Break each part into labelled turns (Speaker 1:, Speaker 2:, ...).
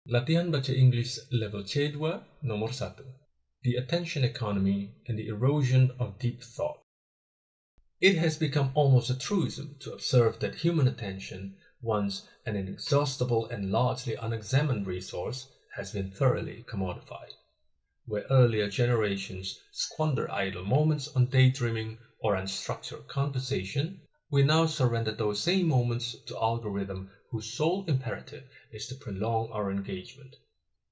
Speaker 1: Latihan Bahasa Inggris level C2 nomor 1. The Attention Economy and the Erosion of Deep Thought. It has become almost a truism to observe that human attention, once an inexhaustible and largely unexamined resource, has been thoroughly commodified. Where earlier generations squandered idle moments on daydreaming or unstructured conversation, we now surrender those same moments to algorithm whose sole imperative is to prolong our engagement,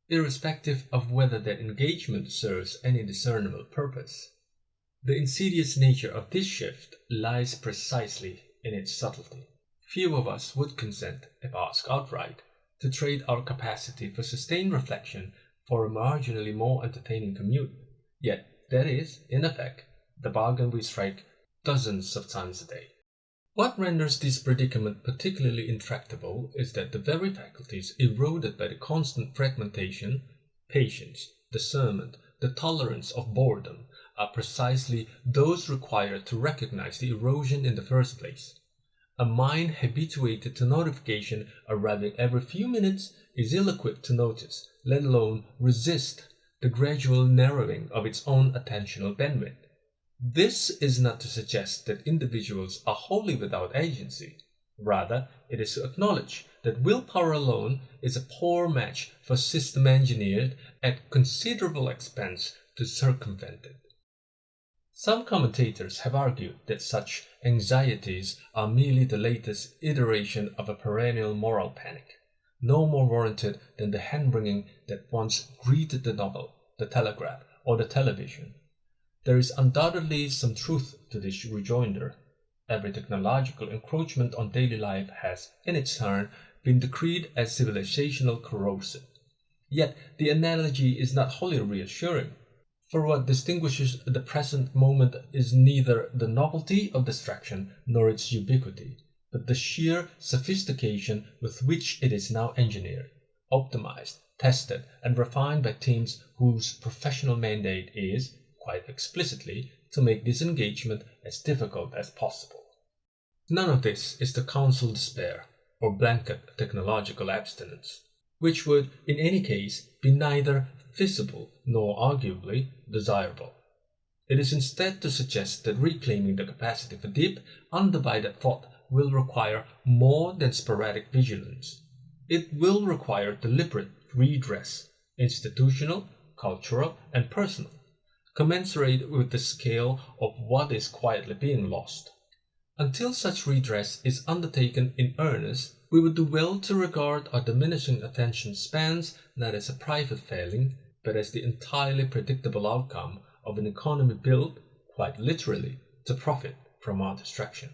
Speaker 1: irrespective of whether that engagement serves any discernible purpose. The insidious nature of this shift lies precisely in its subtlety. Few of us would consent, if asked outright, to trade our capacity for sustained reflection for a marginally more entertaining commute, yet that is, in effect, the bargain we strike dozens of times a day. What renders this predicament particularly intractable is that the very faculties eroded by the constant fragmentation, patience, discernment, the tolerance of boredom, are precisely those required to recognize the erosion in the first place. A mind habituated to notification arriving every few minutes is ill-equipped to notice, let alone resist, the gradual narrowing of its own attentional bandwidth. This is not to suggest that individuals are wholly without agency. Rather, it is to acknowledge that willpower alone is a poor match for system engineered at considerable expense to circumvent it. Some commentators have argued that such anxieties are merely the latest iteration of a perennial moral panic, no more warranted than the hand-wringing that once greeted the novel, the telegraph, or the television. There is undoubtedly some truth to this rejoinder. Every technological encroachment on daily life has, in its turn, been decreed as civilizational corrosive. Yet the analogy is not wholly reassuring. For what distinguishes the present moment is neither the novelty of distraction nor its ubiquity, but the sheer sophistication with which it is now engineered, optimized, tested, and refined by teams whose professional mandate is, quite explicitly, to make disengagement as difficult as possible. None of this is to counsel despair or blanket technological abstinence, which would, in any case, be neither feasible nor arguably desirable. It is instead to suggest that reclaiming the capacity for deep, undivided thought will require more than sporadic vigilance. It will require deliberate redress, institutional, cultural, and personal, commensurate with the scale of what is quietly being lost. Until such redress is undertaken in earnest, we would do well to regard our diminishing attention spans not as a private failing, but as the entirely predictable outcome of an economy built, quite literally, to profit from our distraction.